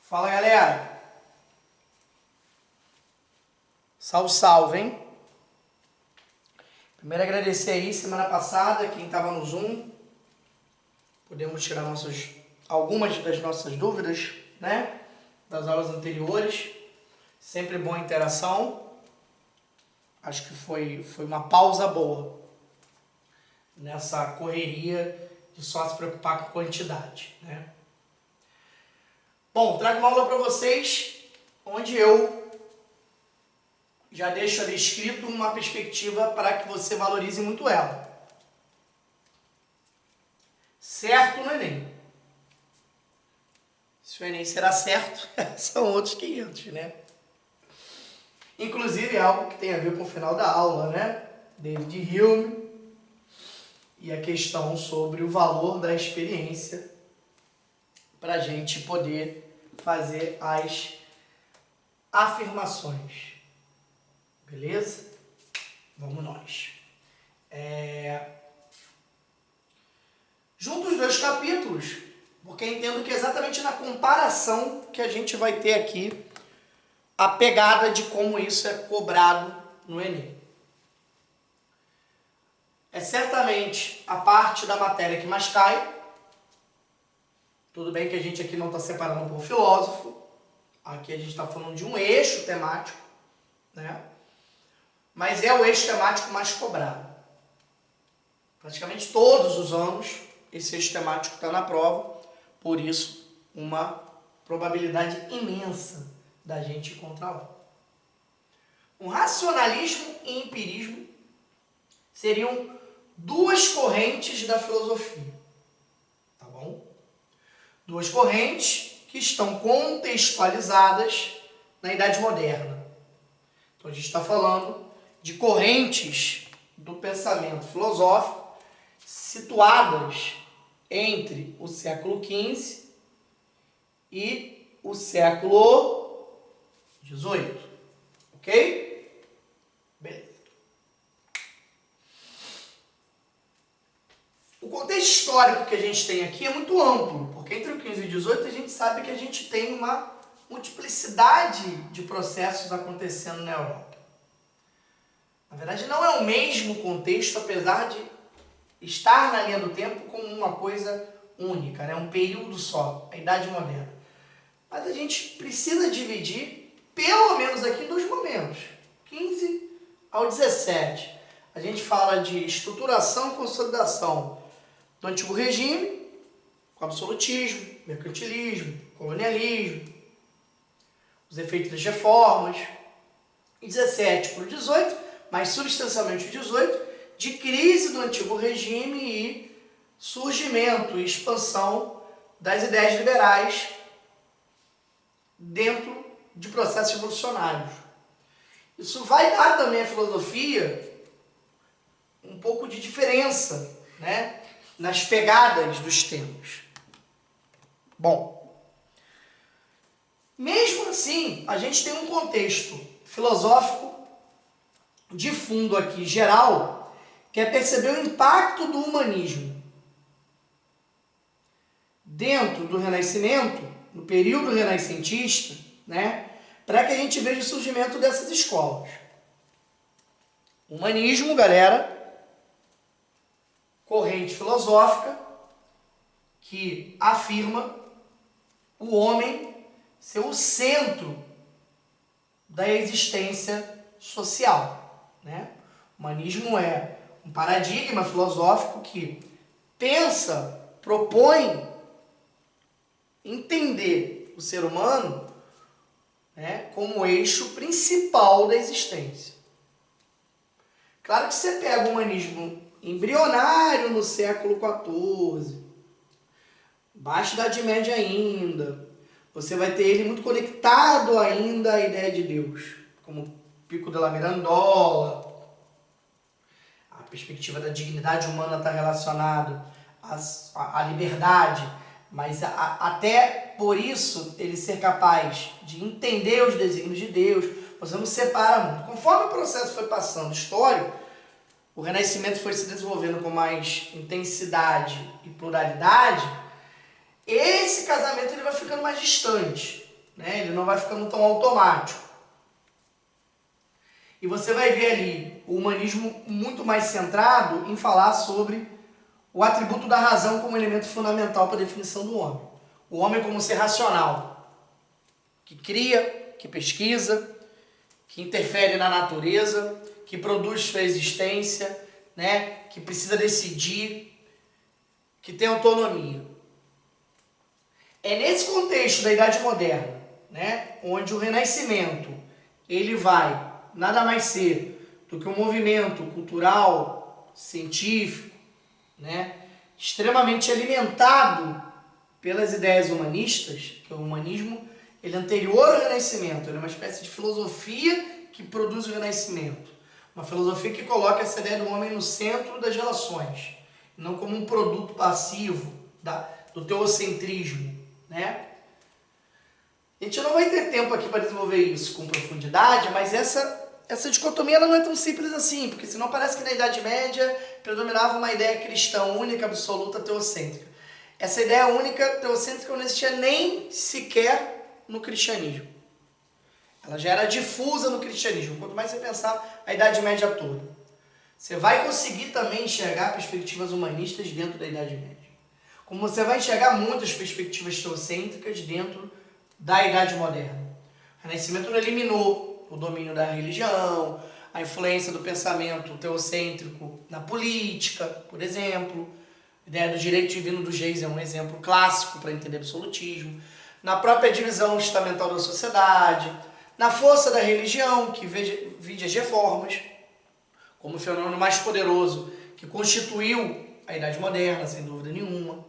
Fala, galera. Salve, salve, hein? Primeiro agradecer aí, semana passada, quem estava no Zoom. Podemos tirar algumas das nossas dúvidas, né? Das aulas anteriores. Sempre boa interação. Acho que foi uma pausa boa nessa correria de só se preocupar com quantidade, né? Bom, trago uma aula para vocês onde eu já deixo ali escrito uma perspectiva para que você valorize muito ela. Certo no Enem. Se o Enem será certo, são outros 500, né? Inclusive é algo que tem a ver com o final da aula, né? David Hume e a questão sobre o valor da experiência para a gente poder fazer as afirmações. Beleza? Vamos nós. Junto os dois capítulos, porque entendo que é exatamente na comparação que a gente vai ter aqui a pegada de como isso é cobrado no Enem. É certamente a parte da matéria que mais cai. Tudo bem que a gente aqui não está separando por filósofo. Aqui a gente está falando de um eixo temático, né? Mas é o eixo temático mais cobrado. Praticamente todos os anos esse eixo temático está na prova. Por isso, uma probabilidade imensa da gente encontrar lá. Um racionalismo e empirismo seriam duas correntes da filosofia. Tá bom? Duas correntes que estão contextualizadas na Idade Moderna. Então a gente está falando de correntes do pensamento filosófico situadas entre o século XV e o século XVIII. Ok? Beleza. O contexto histórico que a gente tem aqui é muito amplo, porque entre o 15 e o 18 a gente sabe que a gente tem uma multiplicidade de processos acontecendo na Europa. Na verdade, não é o mesmo contexto, apesar de estar na linha do tempo como uma coisa única, né? Um período só, a Idade Moderna. Mas a gente precisa dividir, pelo menos aqui, em dois momentos, 15 ao 17. A gente fala de estruturação e consolidação do antigo regime, com absolutismo, mercantilismo, colonialismo, os efeitos das reformas. E 17 para o 18, mas substancialmente o 18, de crise do antigo regime e surgimento e expansão das ideias liberais dentro de processos evolucionários. Isso vai dar também à filosofia um pouco de diferença, né, nas pegadas dos temas. Bom, mesmo assim, a gente tem um contexto filosófico de fundo aqui, geral, que é perceber o impacto do humanismo dentro do Renascimento, no período renascentista, né, para que a gente veja o surgimento dessas escolas. Humanismo, galera, corrente filosófica que afirma o homem ser o centro da existência social, né? O humanismo é um paradigma filosófico que pensa, propõe entender o ser humano, né, como eixo principal da existência. Claro que você pega o humanismo embrionário no século XIV, Baixa Idade Média ainda, você vai ter ele muito conectado ainda à ideia de Deus, como Pico della Mirandola. A perspectiva da dignidade humana está relacionada à liberdade, mas até por isso ele ser capaz de entender os desígnios de Deus, você não separa muito. Conforme o processo foi passando histórico, o Renascimento foi se desenvolvendo com mais intensidade e pluralidade, esse casamento ele vai ficando mais distante. né? Ele não vai ficando tão automático. E você vai ver ali o humanismo muito mais centrado em falar sobre o atributo da razão como elemento fundamental para a definição do homem. O homem como ser racional, que cria, que pesquisa, que interfere na natureza, que produz sua existência, né? Que precisa decidir, que tem autonomia. É nesse contexto da Idade Moderna, né? Onde o Renascimento ele vai nada mais ser do que um movimento cultural, científico, né? Extremamente alimentado pelas ideias humanistas, que o humanismo ele é anterior ao Renascimento, ele é uma espécie de filosofia que produz o Renascimento. Uma filosofia que coloca essa ideia do homem no centro das relações, não como um produto passivo do teocentrismo, né? A gente não vai ter tempo aqui para desenvolver isso com profundidade, mas essa dicotomia ela não é tão simples assim, porque senão parece que na Idade Média predominava uma ideia cristã única, absoluta, teocêntrica. Essa ideia única, teocêntrica, não existia nem sequer no cristianismo. Ela já era difusa no cristianismo. Quanto mais você pensar a Idade Média toda, você vai conseguir também enxergar perspectivas humanistas dentro da Idade Média. Como você vai enxergar muitas perspectivas teocêntricas dentro da Idade Moderna. O Renascimento eliminou o domínio da religião, a influência do pensamento teocêntrico na política, por exemplo. A ideia do direito divino dos reis é um exemplo clássico para entender absolutismo. Na própria divisão estamental da sociedade, na força da religião, que vide as reformas, como o fenômeno mais poderoso que constituiu a Idade Moderna, sem dúvida nenhuma.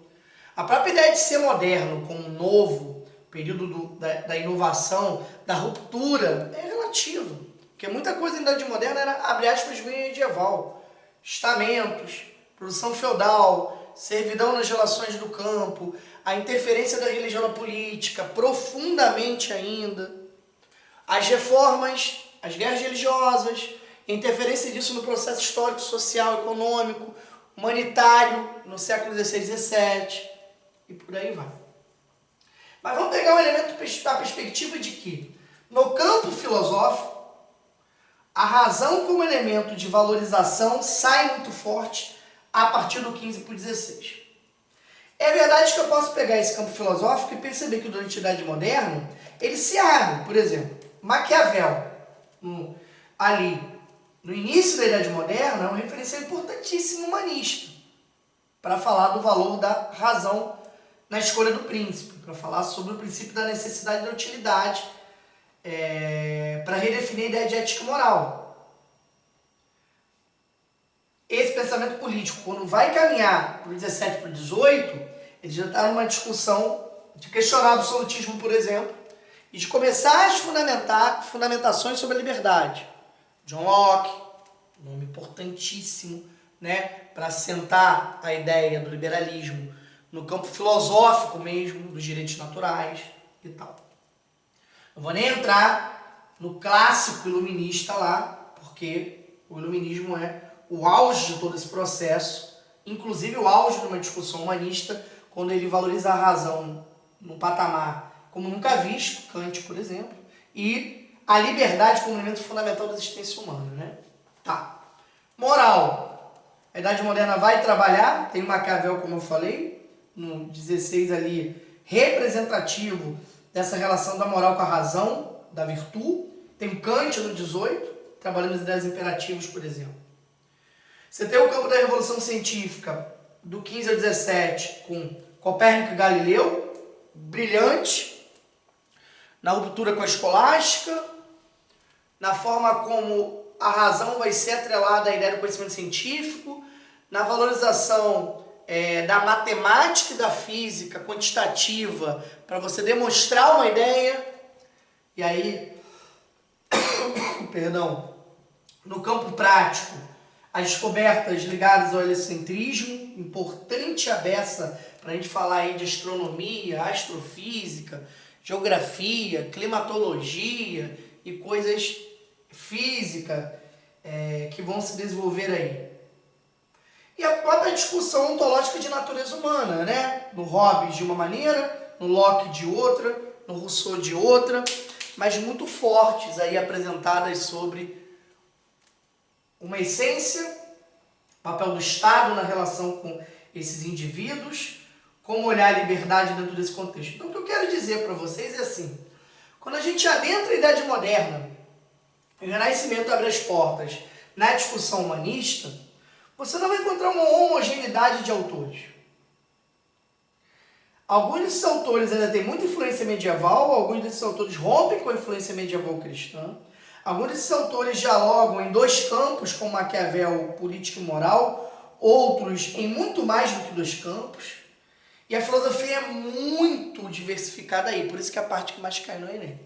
A própria ideia de ser moderno como um novo período da inovação, da ruptura, é relativa. Porque muita coisa na Idade Moderna era, abre aspas, medieval. Estamentos, produção feudal, servidão nas relações do campo, a interferência da religião na política, profundamente ainda. As reformas, as guerras religiosas, a interferência disso no processo histórico, social, econômico, humanitário, no século XVI e XVII, e por aí vai. Mas vamos pegar um elemento da perspectiva de que, no campo filosófico, a razão como elemento de valorização sai muito forte a partir do 15 para o 16. É verdade que eu posso pegar esse campo filosófico e perceber que durante a Idade Moderna, ele se abre, por exemplo, Maquiavel, ali no início da Idade Moderna, é um referencial importantíssimo humanista, para falar do valor da razão na escolha do príncipe, para falar sobre o princípio da necessidade e da utilidade, para redefinir a ideia de ética e moral. Esse pensamento político, quando vai caminhar para o 17 para o 18, ele já está numa discussão de questionar o absolutismo, por exemplo, e de começar as fundamentações sobre a liberdade. John Locke, nome importantíssimo, né, para assentar a ideia do liberalismo no campo filosófico mesmo, dos direitos naturais e tal. Não vou nem entrar no clássico iluminista lá, porque o iluminismo é o auge de todo esse processo, inclusive o auge de uma discussão humanista, quando ele valoriza a razão num patamar como nunca visto, Kant, por exemplo, e a liberdade como elemento fundamental da existência humana, né? Tá. Moral. A Idade Moderna vai trabalhar, tem o Maquiavel, como eu falei, no 16 ali, representativo dessa relação da moral com a razão, da virtude. Tem o Kant no 18, trabalhando as ideias imperativas, por exemplo. Você tem o campo da Revolução Científica, do 15 ao 17, com Copérnico e Galileu, brilhante, na ruptura com a escolástica, na forma como a razão vai ser atrelada à ideia do conhecimento científico, na valorização da matemática e da física quantitativa para você demonstrar uma ideia. E aí, perdão, no campo prático, as descobertas ligadas ao heliocentrismo, importante a beça para a gente falar aí de astronomia, astrofísica, geografia, climatologia e coisas físicas que vão se desenvolver aí. E a própria discussão ontológica de natureza humana, né? No Hobbes de uma maneira, no Locke de outra, no Rousseau de outra, mas muito fortes aí apresentadas sobre uma essência, papel do Estado na relação com esses indivíduos, como olhar a liberdade dentro desse contexto. Então, o que eu quero dizer para vocês é assim, quando a gente adentra a Idade Moderna, o Renascimento abre as portas na discussão humanista, você não vai encontrar uma homogeneidade de autores. Alguns desses autores ainda têm muita influência medieval, alguns desses autores rompem com a influência medieval cristã, alguns desses autores dialogam em dois campos, como Maquiavel, política e moral, outros em muito mais do que dois campos, e a filosofia é muito diversificada aí, por isso que a parte que mais cai no Enem.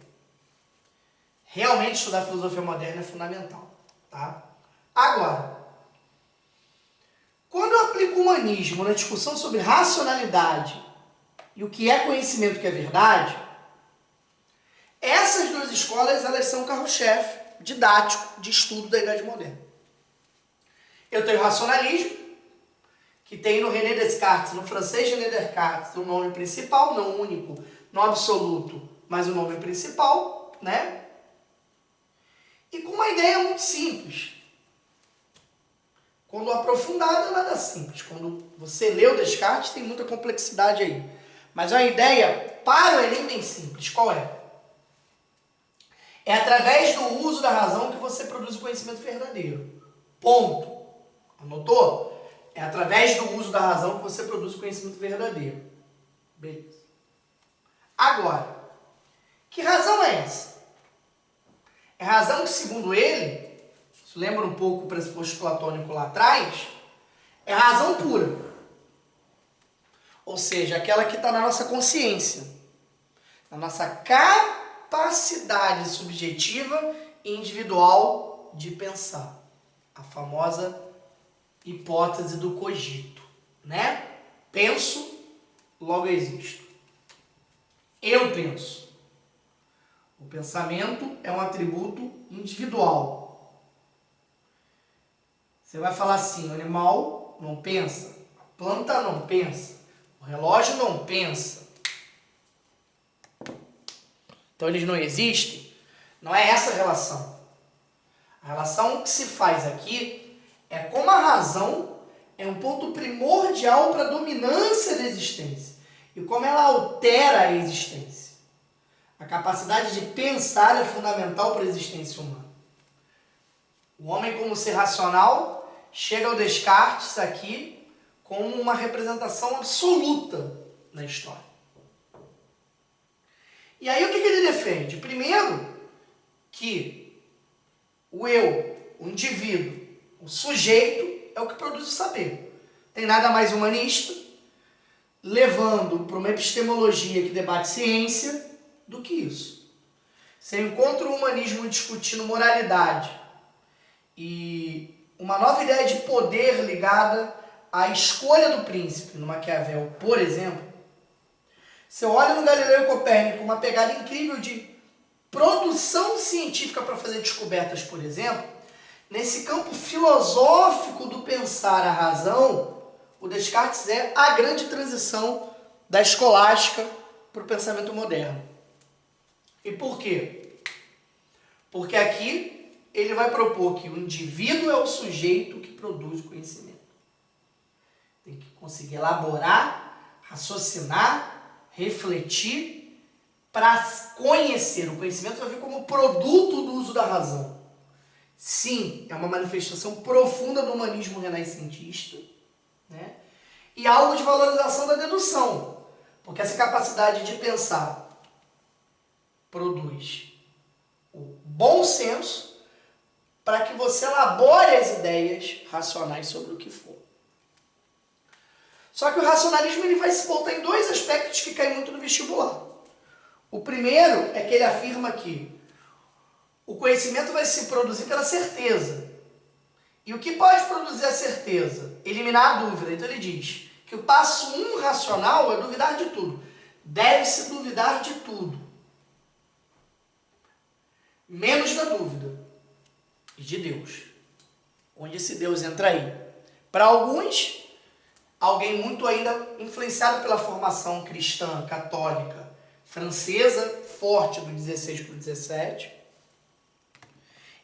Realmente estudar a filosofia moderna é fundamental, tá? Agora, quando eu aplico o humanismo na discussão sobre racionalidade e o que é conhecimento, o que é verdade, essas duas escolas, elas são carro-chefe didático de estudo da Idade Moderna. Eu tenho o racionalismo, que tem no René Descartes, no francês René Descartes, o nome principal, não único, não absoluto, mas o nome principal, né? E com uma ideia muito simples. Quando aprofundada, nada simples. Quando você lê o Descartes, tem muita complexidade aí. Mas a ideia para o Enem bem simples. Qual é? É através do uso da razão que você produz o conhecimento verdadeiro. Ponto. Anotou? É através do uso da razão que você produz o conhecimento verdadeiro. Beleza. Agora, que razão é essa? É razão que, segundo ele, se lembra um pouco o pressuposto platônico lá atrás, é razão pura. Ou seja, aquela que está na nossa consciência, na nossa capacidade subjetiva e individual de pensar. A famosa hipótese do cogito, né? Penso, logo existo. Eu penso. O pensamento é um atributo individual. Você vai falar assim, o animal não pensa, a planta não pensa, o relógio não pensa. Então eles não existem? Não é essa a relação. A relação que se faz aqui é como a razão é um ponto primordial para a dominância da existência e como ela altera a existência. A capacidade de pensar é fundamental para a existência humana. O homem, como ser racional, chega ao Descartes aqui como uma representação absoluta na história. E aí o que ele defende? Primeiro, que o eu, o indivíduo, o sujeito é o que produz o saber. Tem nada mais humanista, levando para uma epistemologia que debate ciência, do que isso. Você encontra o humanismo discutindo moralidade e uma nova ideia de poder ligada à escolha do príncipe, no Maquiavel, por exemplo. Você olha no Galileu e Copérnico uma pegada incrível de produção científica para fazer descobertas, por exemplo. Nesse campo filosófico do pensar a razão, o Descartes é a grande transição da escolástica para o pensamento moderno. E por quê? Porque aqui ele vai propor que o indivíduo é o sujeito que produz o conhecimento. Tem que conseguir elaborar, raciocinar, refletir para conhecer. O conhecimento vai vir como produto do uso da razão. Sim, é uma manifestação profunda do humanismo renascentista, né? E algo de valorização da dedução, porque essa capacidade de pensar produz o bom senso para que você elabore as ideias racionais sobre o que for. Só que o racionalismo ele vai se voltar em dois aspectos que caem muito no vestibular. O primeiro é que ele afirma que o conhecimento vai se produzir pela certeza. E o que pode produzir a certeza? Eliminar a dúvida. Então ele diz que o passo 1 racional é duvidar de tudo. Deve-se duvidar de tudo. Menos da dúvida e de Deus. Onde esse Deus entra aí? Para alguns, alguém muito ainda influenciado pela formação cristã, católica, francesa, forte do 16 para o 17.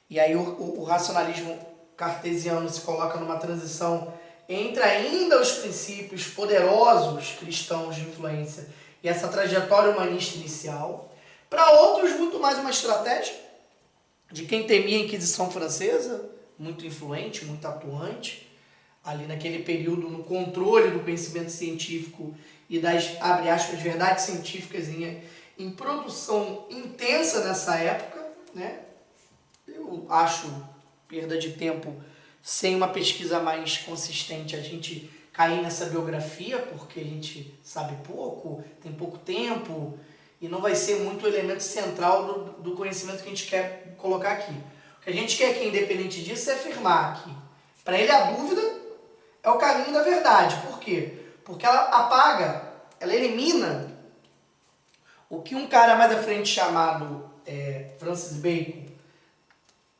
E aí o racionalismo cartesiano se coloca numa transição entre ainda os princípios poderosos cristãos de influência e essa trajetória humanista inicial. Para outros, muito mais uma estratégia de quem temia a Inquisição Francesa, muito influente, muito atuante, ali naquele período no controle do conhecimento científico e das, abre aspas, verdades científicas em produção intensa nessa época, né? Eu acho perda de tempo sem uma pesquisa mais consistente a gente cair nessa biografia, porque a gente sabe pouco, tem pouco tempo e não vai ser muito o elemento central do conhecimento que a gente quer colocar aqui. O que a gente quer aqui, independente disso, é afirmar que para ele a dúvida é o caminho da verdade. Por quê? Porque ela apaga, ela elimina o que um cara mais à frente chamado Francis Bacon,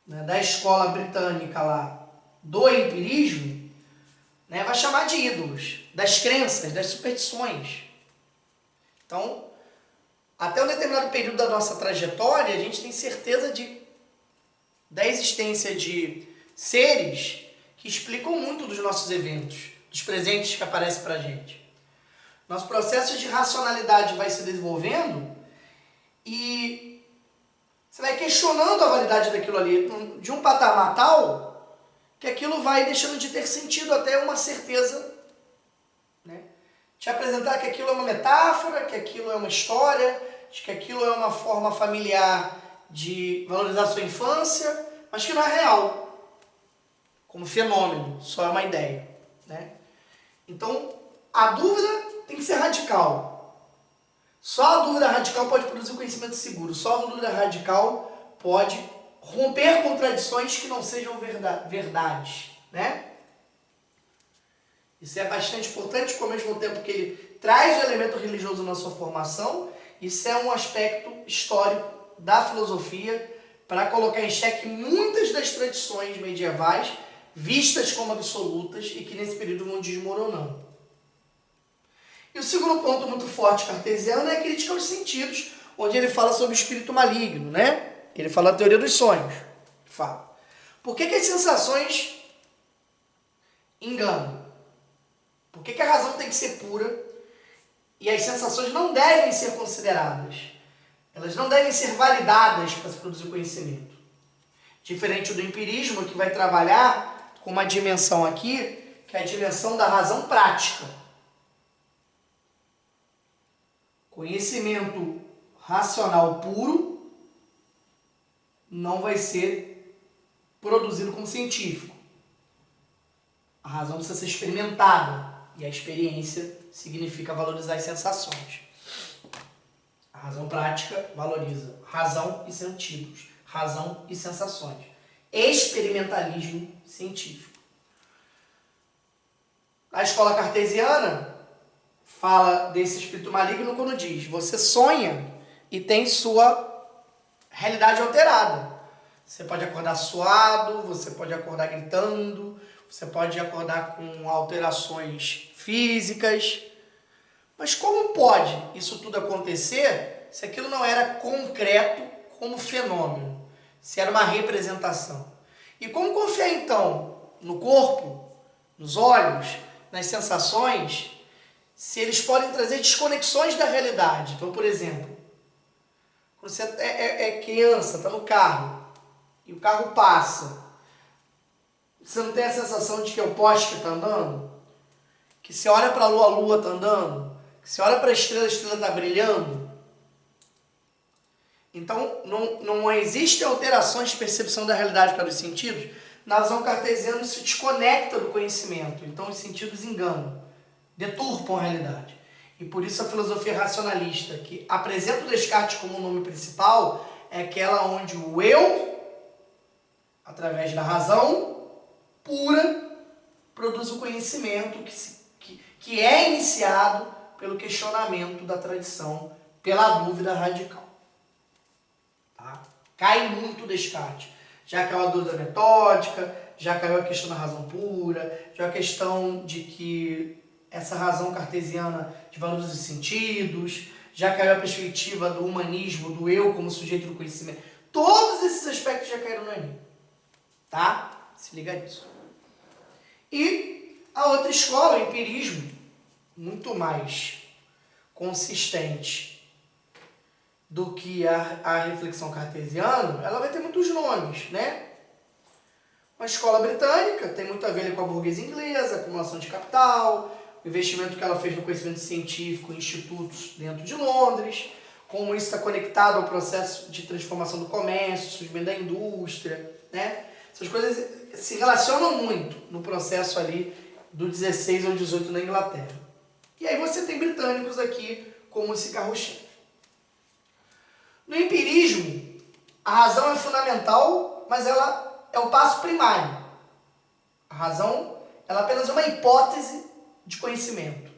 né, da escola britânica lá, do empirismo, né, vai chamar de ídolos, das crenças, das superstições. Então, até um determinado período da nossa trajetória, a gente tem certeza da existência de seres que explicam muito dos nossos eventos, dos presentes que aparecem para a gente. Nosso processo de racionalidade vai se desenvolvendo e você vai questionando a validade daquilo ali de um patamar tal que aquilo vai deixando de ter sentido até uma certeza, né? Te apresentar que aquilo é uma metáfora, que aquilo é uma história, de que aquilo é uma forma familiar de valorizar a sua infância, mas que não é real, como fenômeno, só é uma ideia, né? Então, a dúvida tem que ser radical. Só a dúvida radical pode produzir conhecimento seguro, só a dúvida radical pode romper contradições que não sejam verdades, né? Isso é bastante importante, porque ao mesmo tempo que ele traz o elemento religioso na sua formação, isso é um aspecto histórico da filosofia para colocar em xeque muitas das tradições medievais vistas como absolutas e que nesse período vão desmoronando. E o segundo ponto muito forte cartesiano é a crítica aos sentidos, onde ele fala sobre o espírito maligno, né? Ele fala da teoria dos sonhos. Fala. Por que as sensações enganam? Por que a razão tem que ser pura e as sensações não devem ser consideradas? Elas não devem ser validadas para se produzir conhecimento. Diferente do empirismo, que vai trabalhar com uma dimensão aqui, que é a dimensão da razão prática. Conhecimento racional puro não vai ser produzido como científico. A razão precisa ser experimentada e a experiência significa valorizar as sensações. A razão prática valoriza razão e sentidos, razão e sensações. Experimentalismo científico. A escola cartesiana fala desse espírito maligno quando diz: você sonha e tem sua realidade alterada. Você pode acordar suado, você pode acordar gritando, você pode acordar com alterações físicas. Mas como pode isso tudo acontecer se aquilo não era concreto como fenômeno, se era uma representação? E como confiar então no corpo, nos olhos, nas sensações, se eles podem trazer desconexões da realidade? Então, por exemplo, quando você é criança, está no carro, e o carro passa, você não tem a sensação de que é o poste que está andando? Que você olha para a lua está andando? Que você olha para a estrela está brilhando? Então, não existem alterações de percepção da realidade para os sentidos. Na visão cartesiana, se desconecta do conhecimento. Então, os sentidos enganam, deturpam a realidade. E por isso a filosofia racionalista, que apresenta o Descartes como o nome principal, é aquela onde o eu, através da razão pura, produz o conhecimento que é iniciado pelo questionamento da tradição, pela dúvida radical. Tá? Cai muito Descartes. Já caiu a dúvida metódica, já caiu a questão da razão pura, já a questão de que essa razão cartesiana de valores e sentidos, já caiu a perspectiva do humanismo, do eu como sujeito do conhecimento. Todos esses aspectos já caíram no Enem. Tá? Se liga nisso. E a outra escola, o empirismo, muito mais consistente do que a reflexão cartesiana, ela vai ter muitos nomes, né? Uma escola britânica tem muito a ver com a burguesia inglesa, a acumulação de capital, o investimento que ela fez no conhecimento científico em institutos dentro de Londres, como isso está conectado ao processo de transformação do comércio, surgimento da indústria, né? Essas coisas se relacionam muito no processo ali do 16 ao 18 na Inglaterra. E aí você tem britânicos aqui como esse carro-chefe. No empirismo, a razão é fundamental, mas ela é o passo primário. A razão, ela apenas é uma hipótese de conhecimento.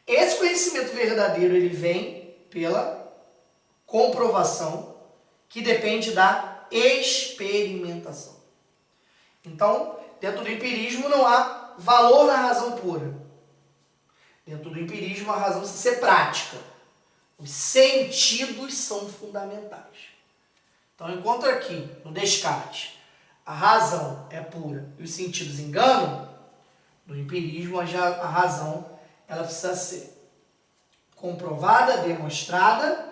Esse conhecimento verdadeiro, ele vem pela comprovação, que depende da experimentação. Então, dentro do empirismo não há valor na razão pura. Dentro do empirismo, a razão precisa ser prática. Os sentidos são fundamentais. Então, enquanto aqui, no Descartes, a razão é pura e os sentidos enganam, no empirismo a razão ela precisa ser comprovada, demonstrada,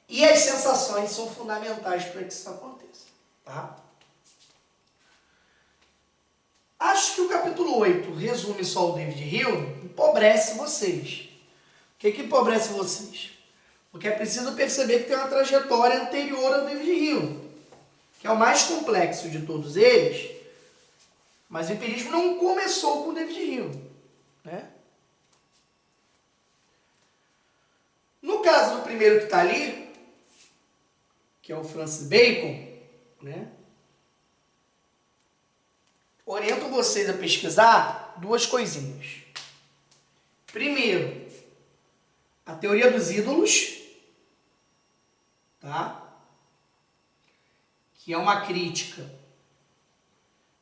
e as sensações são fundamentais para que isso aconteça. Tá? Acho que o capítulo 8 resume só o David Hume, empobrece vocês. O que empobrece vocês? Porque é preciso perceber que tem uma trajetória anterior ao David Hume, que é o mais complexo de todos eles, mas o empirismo não começou com o David Hume, né? No caso do primeiro que está ali, que é o Francis Bacon, né? Oriento vocês a pesquisar duas coisinhas. Primeiro, a teoria dos ídolos, tá? Que é uma crítica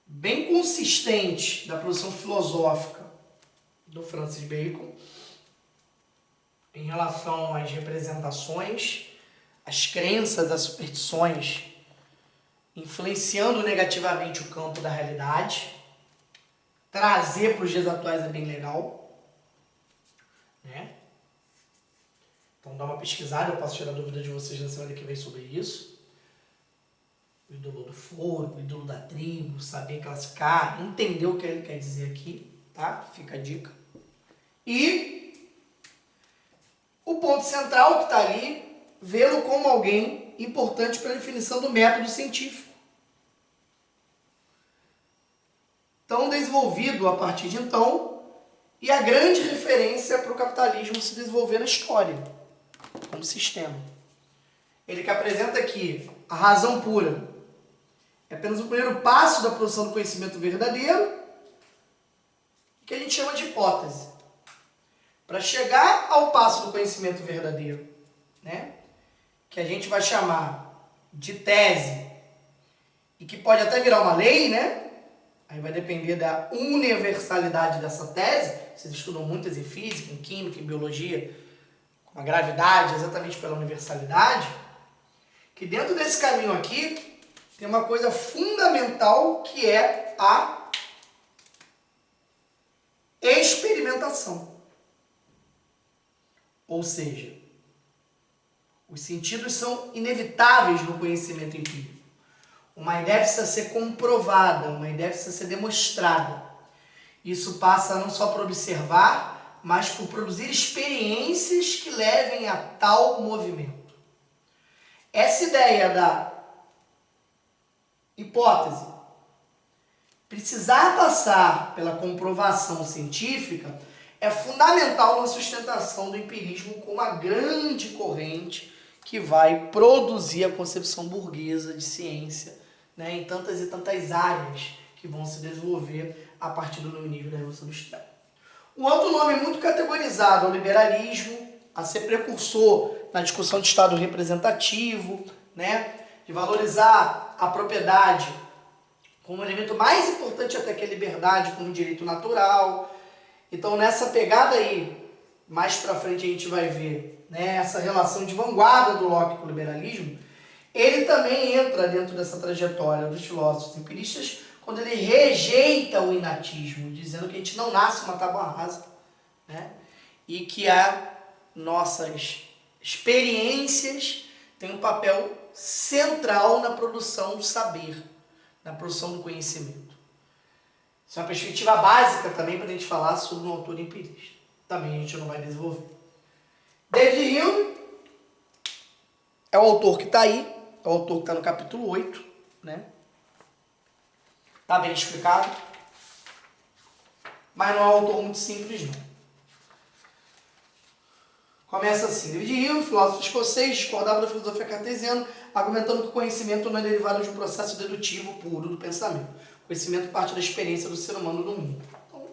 bem consistente da produção filosófica do Francis Bacon em relação às representações, às crenças, às superstições, influenciando negativamente o campo da realidade. Trazer para os dias atuais é bem legal, né? Então dá uma pesquisada, eu posso tirar dúvida de vocês na semana que vem sobre isso. O ídolo do foro, o ídolo da tribo, saber classificar, entender o que ele quer dizer aqui, tá? Fica a dica. E o ponto central que está ali, vê-lo como alguém importante para a definição do método científico. Tão desenvolvido a partir de então, e a grande referência para o capitalismo se desenvolver na história, como sistema. Ele que apresenta aqui a razão pura é apenas o primeiro passo da produção do conhecimento verdadeiro, que a gente chama de hipótese. Para chegar ao passo do conhecimento verdadeiro, né, que a gente vai chamar de tese, e que pode até virar uma lei, né? Aí vai depender da universalidade dessa tese. Vocês estudam muitas em física, em química, em biologia, com a gravidade, exatamente pela universalidade. Que dentro desse caminho aqui, tem uma coisa fundamental que é a experimentação. Ou seja, os sentidos são inevitáveis no conhecimento empírico. Uma ideia precisa ser comprovada, uma ideia precisa ser demonstrada. Isso passa não só por observar, mas por produzir experiências que levem a tal movimento. Essa ideia da hipótese precisar passar pela comprovação científica é fundamental na sustentação do empirismo como uma grande corrente que vai produzir a concepção burguesa de ciência, né, em tantas e tantas áreas que vão se desenvolver a partir do nível da Revolução Industrial. Um outro nome muito categorizado é o liberalismo, a ser precursor na discussão de Estado representativo, né, de valorizar a propriedade como elemento mais importante até que a liberdade como direito natural. Então, nessa pegada aí, mais pra frente a gente vai ver né, essa relação de vanguarda do Locke com o liberalismo, ele também entra dentro dessa trajetória dos filósofos empiristas quando ele rejeita o inatismo, dizendo que a gente não nasce uma tábua rasa, né, e que as nossas experiências têm um papel central na produção do saber, na produção do conhecimento. Isso é uma perspectiva básica também para a gente falar sobre um autor empirista. Também a gente não vai desenvolver. David Hume é o autor que está aí, é o autor que está no capítulo 8, né? Está bem explicado, mas não é um autor muito simples, não. Começa assim: David Hume, filósofo escocês, discordava da filosofia cartesiana, argumentando que o conhecimento não é derivado de um processo dedutivo puro do pensamento. O conhecimento parte da experiência do ser humano no mundo. Então,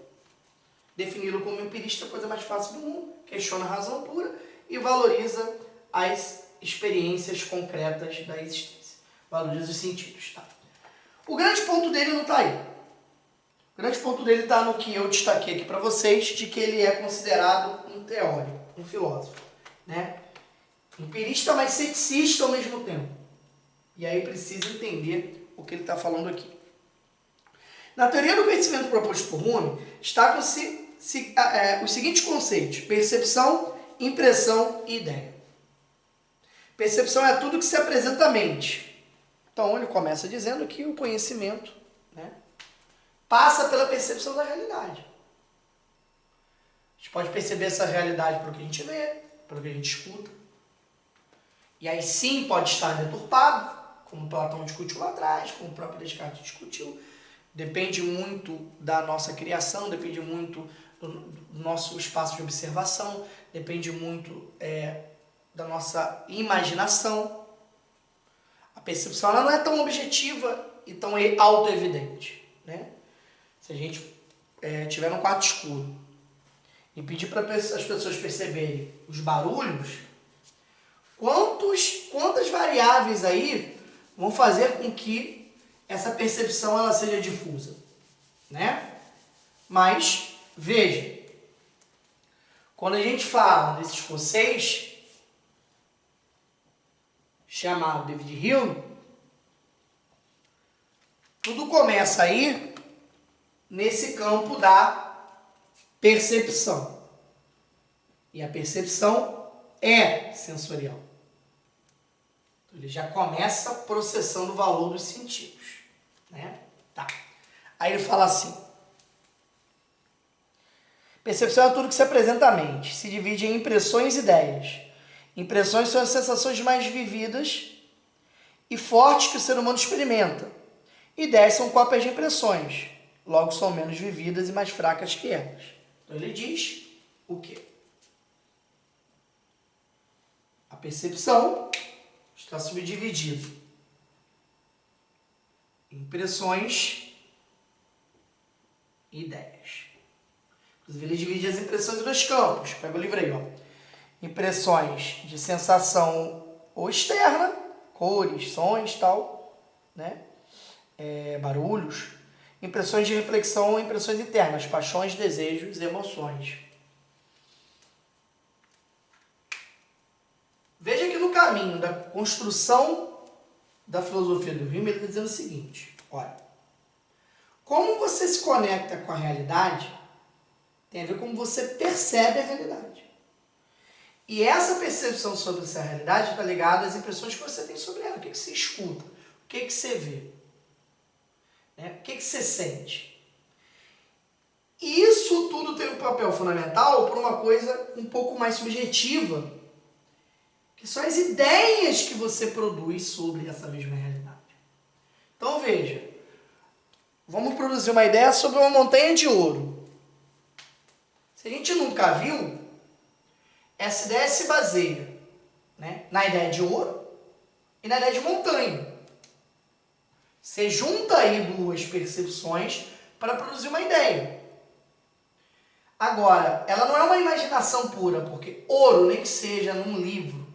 defini-lo como empirista é a coisa mais fácil do mundo, questiona a razão pura e valoriza as experiências concretas da existência. Valoriza os sentidos. Tá? O grande ponto dele não está aí. O grande ponto dele está no que eu destaquei aqui para vocês, de que ele é considerado um teórico, um filósofo, né? Empirista, mas ceticista ao mesmo tempo. E aí precisa entender o que ele está falando aqui. Na teoria do conhecimento proposto por Hume, destacam-se os seguintes conceitos: percepção, impressão e ideia. Percepção é tudo que se apresenta à mente. Então ele começa dizendo que o conhecimento, né, passa pela percepção da realidade. A gente pode perceber essa realidade pelo que a gente vê, pelo que a gente escuta. E aí sim pode estar deturpado, como Platão discutiu lá atrás, como o próprio Descartes discutiu. Depende muito da nossa criação, depende muito do nosso espaço de observação, depende muito da nossa imaginação. A percepção ela não é tão objetiva e tão auto-evidente, né? Se a gente estiver num quarto escuro e pedir para as pessoas perceberem os barulhos, quantas variáveis aí vão fazer com que essa percepção ela seja difusa, né? Mas, veja, quando a gente fala desse escocês chamado David Hume, tudo começa aí nesse campo da percepção. E a percepção é sensorial. Então, ele já começa processando o valor dos sentidos, né? Tá. Aí ele fala assim: percepção é tudo que se apresenta à mente. Se divide em impressões e ideias. Impressões são as sensações mais vividas e fortes que o ser humano experimenta. Ideias são cópias de impressões. Logo, são menos vividas e mais fracas que elas. Então, ele diz o quê? A percepção está subdividida em impressões e ideias. Inclusive, ele divide as impressões em dois campos. Pega o livro aí, ó. Impressões de sensação ou externa, cores, sons, tal, né? Barulhos. Impressões de reflexão ou impressões internas, paixões, desejos e emoções. Veja que no caminho da construção da filosofia do Hume, ele está dizendo o seguinte: olha, como você se conecta com a realidade tem a ver com como você percebe a realidade. E essa percepção sobre essa realidade está ligada às impressões que você tem sobre ela. O que você escuta? O que você vê? O que você sente? E isso tudo tem um papel fundamental para uma coisa um pouco mais subjetiva, que são as ideias que você produz sobre essa mesma realidade. Então veja, vamos produzir uma ideia sobre uma montanha de ouro. Se a gente nunca viu, essa ideia se baseia, né, na ideia de ouro e na ideia de montanha. Você junta aí duas percepções para produzir uma ideia. Agora, ela não é uma imaginação pura, porque ouro, nem que seja num livro,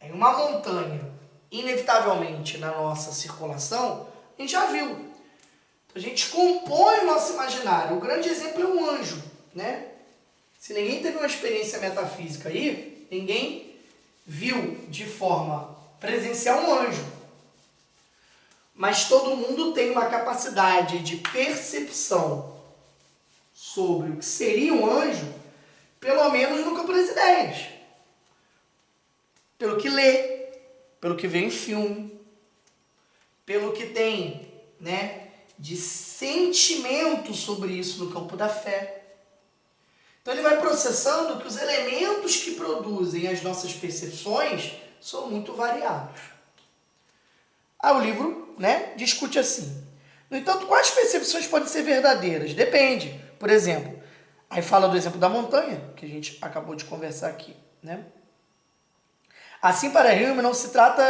em uma montanha, inevitavelmente na nossa circulação, a gente já viu. Então, a gente compõe o nosso imaginário. O grande exemplo é um anjo, né? Se ninguém teve uma experiência metafísica aí, Ninguém viu de forma presencial um anjo. Mas todo mundo tem uma capacidade de percepção sobre o que seria um anjo, pelo menos no campo das ideias. Pelo que lê, pelo que vê em filme, pelo que tem, né, de sentimento sobre isso no campo da fé. Então ele vai processando que os elementos que produzem as nossas percepções são muito variados. O livro, né, discute assim. No entanto, quais percepções podem ser verdadeiras? Depende. Por exemplo, aí fala do exemplo da montanha, que a gente acabou de conversar aqui, né? Assim, para Hume, não se trata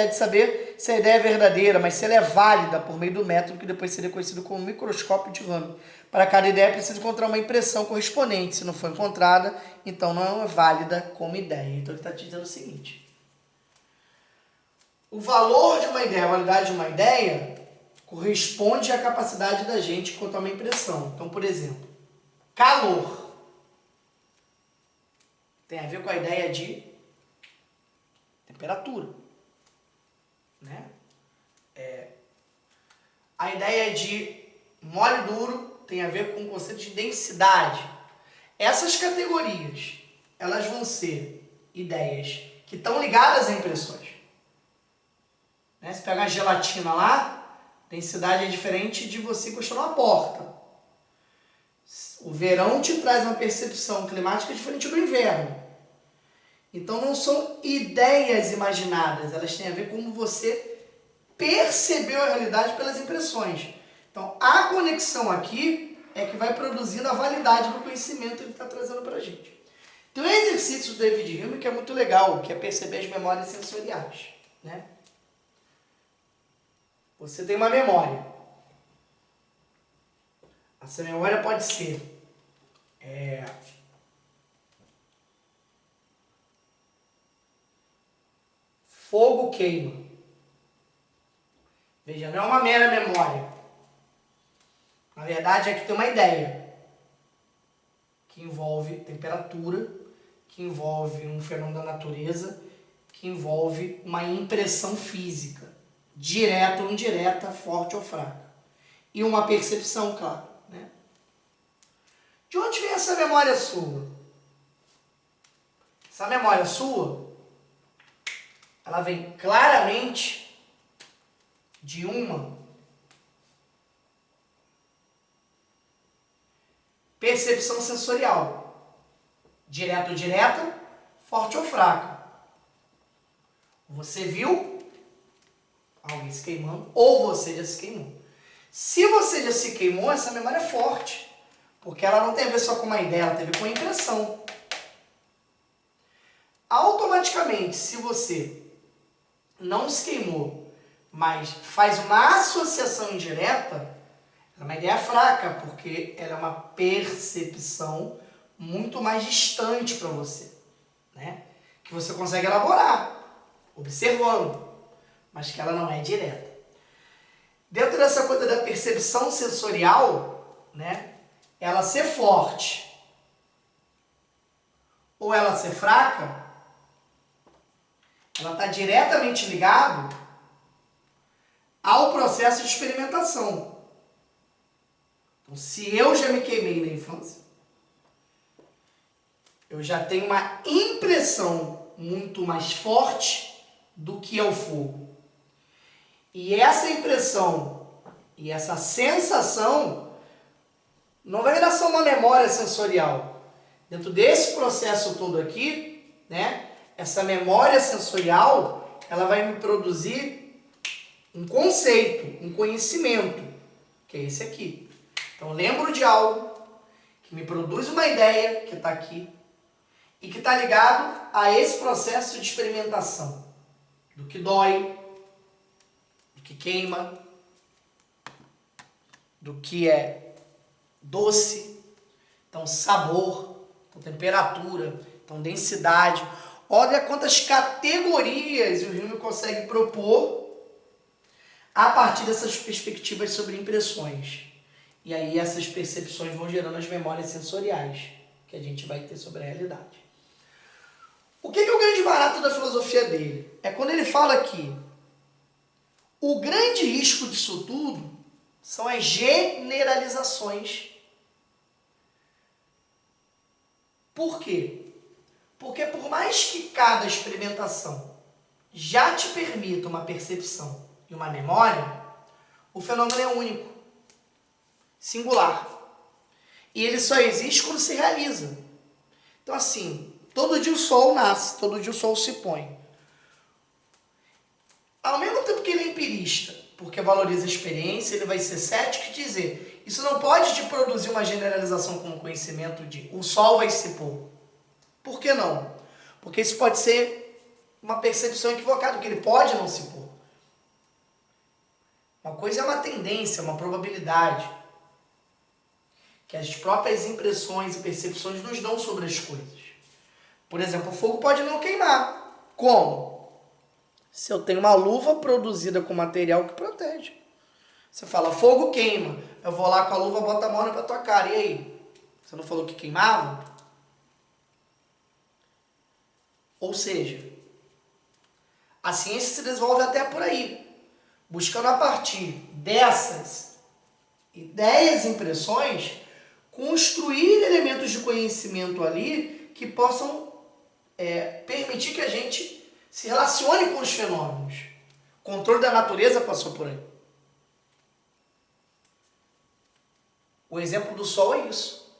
de saber se a ideia é verdadeira, mas se ela é válida por meio do método que depois seria conhecido como microscópio de Hume. Para cada ideia é preciso encontrar uma impressão correspondente. Se não for encontrada, então não é válida como ideia. Então ele está te dizendo o seguinte. O valor de uma ideia, a validade de uma ideia, corresponde à capacidade da gente encontrar uma impressão. Então, por exemplo, calor tem a ver com a ideia de temperatura, né? A ideia de mole duro tem a ver com o conceito de densidade. Essas categorias, elas vão ser ideias que estão ligadas a impressões. Né? Se pegar a gelatina lá, densidade é diferente de você encostar numa porta. O verão te traz uma percepção climática diferente do inverno. Então não são ideias imaginadas, elas têm a ver com como você percebeu a realidade pelas impressões. Então a conexão aqui é que vai produzindo a validade do conhecimento que ele está trazendo para a gente. Tem um exercício do David Hume que é muito legal, que é perceber as memórias sensoriais. Né? Você tem uma memória. Essa memória pode ser fogo queima. Veja, não é uma mera memória. Na verdade, aqui tem uma ideia que envolve temperatura, que envolve um fenômeno da natureza, que envolve uma impressão física, direta ou indireta, forte ou fraca. E uma percepção, claro. Né? De onde vem essa memória sua? Essa memória sua, ela vem claramente de uma percepção sensorial, direta ou direta, forte ou fraca. Você viu alguém se queimando ou você já se queimou. Se você já se queimou, essa memória é forte, porque ela não tem a ver só com uma ideia, ela tem a ver com a impressão. Automaticamente, se você não se queimou, mas faz uma associação indireta, ela é uma ideia fraca, porque ela é uma percepção muito mais distante para você, né? Que você consegue elaborar, observando, mas que ela não é direta. Dentro dessa coisa da percepção sensorial, né, ela ser forte ou ela ser fraca, ela está diretamente ligado ao processo de experimentação. Então, se eu já me queimei na infância, eu já tenho uma impressão muito mais forte do que é o fogo. E essa impressão e essa sensação não vai virar só uma memória sensorial. Dentro desse processo todo aqui, né, essa memória sensorial, ela vai me produzir um conceito, um conhecimento, que é esse aqui. Então, lembro de algo que me produz uma ideia, que está aqui, e que está ligado a esse processo de experimentação, do que dói, do que queima, do que é doce, então sabor, então temperatura, então densidade. Olha quantas categorias o Hume consegue propor a partir dessas perspectivas sobre impressões. E aí essas percepções vão gerando as memórias sensoriais que a gente vai ter sobre a realidade. O que é o grande barato da filosofia dele? É quando ele fala que o grande risco disso tudo são as generalizações. Por quê? Porque por mais que cada experimentação já te permita uma percepção e uma memória, o fenômeno é único, singular. E ele só existe quando se realiza. Então assim, todo dia o sol nasce, todo dia o sol se põe. Ao mesmo tempo que ele é empirista, porque valoriza a experiência, ele vai ser cético e dizer, isso não pode te produzir uma generalização com o conhecimento de o sol vai se pôr. Por que não? Porque isso pode ser uma percepção equivocada, que ele pode não se pôr. Uma coisa é uma tendência, uma probabilidade, que as próprias impressões e percepções nos dão sobre as coisas. Por exemplo, o fogo pode não queimar. Como? Se eu tenho uma luva produzida com material que protege. Você fala, fogo queima. Eu vou lá com a luva, boto a mão na tua cara. E aí? Você não falou que queimava? Ou seja, a ciência se desenvolve até por aí. Buscando a partir dessas ideias e impressões, construir elementos de conhecimento ali que possam permitir que a gente se relacione com os fenômenos. O controle da natureza passou por aí. O exemplo do Sol é isso.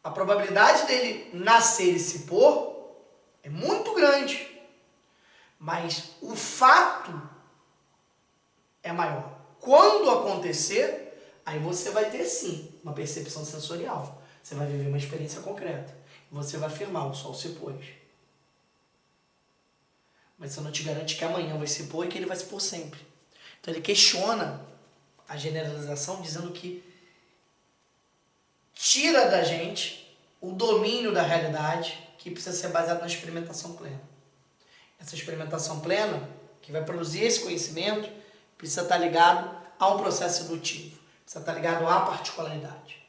A probabilidade dele nascer e se pôr é muito grande. Mas o fato é maior. Quando acontecer, aí você vai ter sim uma percepção sensorial. Você vai viver uma experiência concreta. Você vai afirmar, o sol se pôs. Mas isso não te garante que amanhã vai se pôr e que ele vai se pôr sempre. Então ele questiona a generalização dizendo que tira da gente o domínio da realidade que precisa ser baseado na experimentação plena. Essa experimentação plena, que vai produzir esse conhecimento, precisa estar ligado a um processo indutivo, precisa estar ligado à particularidade.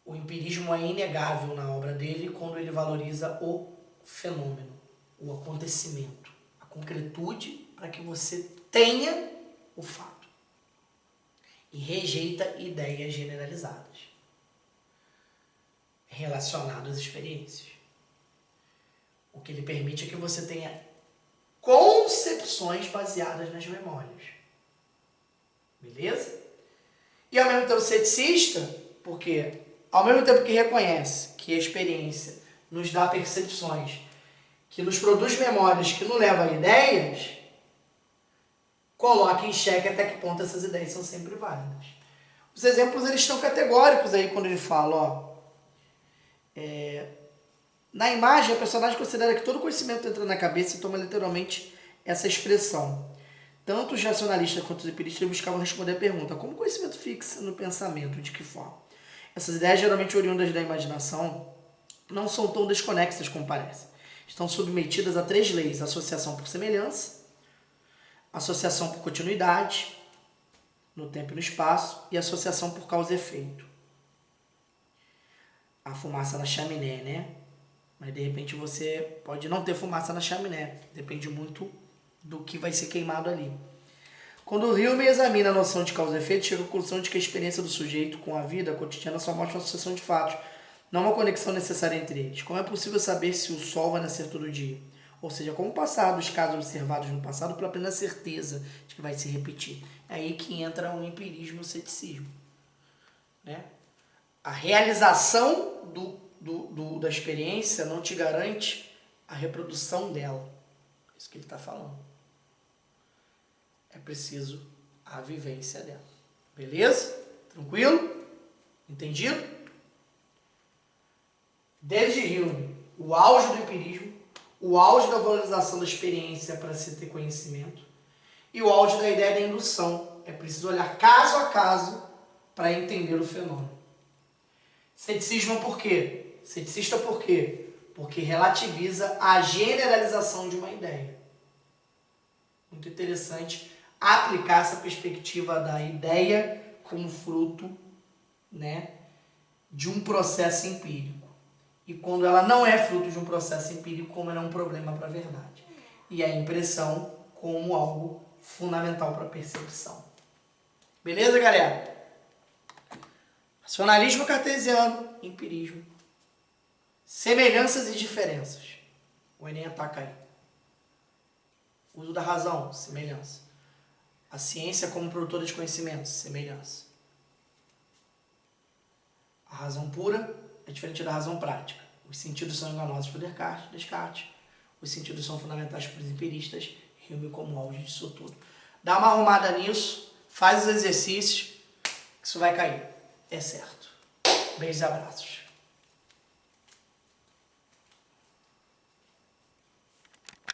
O empirismo é inegável na obra dele quando ele valoriza o fenômeno, o acontecimento, a concretude para que você tenha o fato. E rejeita ideias generalizadas relacionadas às experiências. O que ele permite é que você tenha concepções baseadas nas memórias. Beleza? E ao mesmo tempo ceticista, porque ao mesmo tempo que reconhece que a experiência nos dá percepções, que nos produz memórias, que nos leva a ideias, coloca em xeque até que ponto essas ideias são sempre válidas. Os exemplos eles estão categóricos aí quando ele fala, na imagem, o personagem considera que todo conhecimento entra na cabeça e toma literalmente essa expressão. Tanto os racionalistas quanto os empiristas buscavam responder a pergunta: como o conhecimento fixa no pensamento? De que forma? Essas ideias, geralmente oriundas da imaginação, não são tão desconexas como parecem. Estão submetidas a 3 leis: associação por semelhança, associação por continuidade, no tempo e no espaço, e associação por causa e efeito. A fumaça na chaminé, né? Mas de repente você pode não ter fumaça na chaminé. Depende muito do que vai ser queimado ali. Quando o Hume examina a noção de causa e efeito, chega à conclusão de que a experiência do sujeito com a vida cotidiana só mostra uma associação de fatos, não uma conexão necessária entre eles. Como é possível saber se o sol vai nascer todo dia? Ou seja, como passar dos casos observados no passado pela plena certeza de que vai se repetir. É aí que entra o empirismo e o ceticismo. Né? A realização da experiência não te garante a reprodução dela. É isso que ele está falando. É preciso a vivência dela. Beleza? Tranquilo? Entendido? David Hume, o auge do empirismo, o auge da valorização da experiência para se ter conhecimento e o auge da ideia da indução. É preciso olhar caso a caso para entender o fenômeno. Ceticismo por quê? Ceticista por quê? Porque relativiza a generalização de uma ideia. Muito interessante aplicar essa perspectiva da ideia como fruto, né, de um processo empírico. e quando ela não é fruto de um processo empírico, como ela é um problema para a verdade. E a impressão como algo fundamental para a percepção. Beleza, galera? Racionalismo cartesiano, empirismo. Semelhanças e diferenças. O Enem ataca aí. Uso da razão, semelhança. A ciência como produtora de conhecimento, semelhança. A razão pura é diferente da razão prática. Os sentidos são enganosos por Descartes. Os sentidos são fundamentais para os empiristas. Hume como auge disso tudo. Dá uma arrumada nisso, faz os exercícios, que isso vai cair. É certo. Beijos e abraços.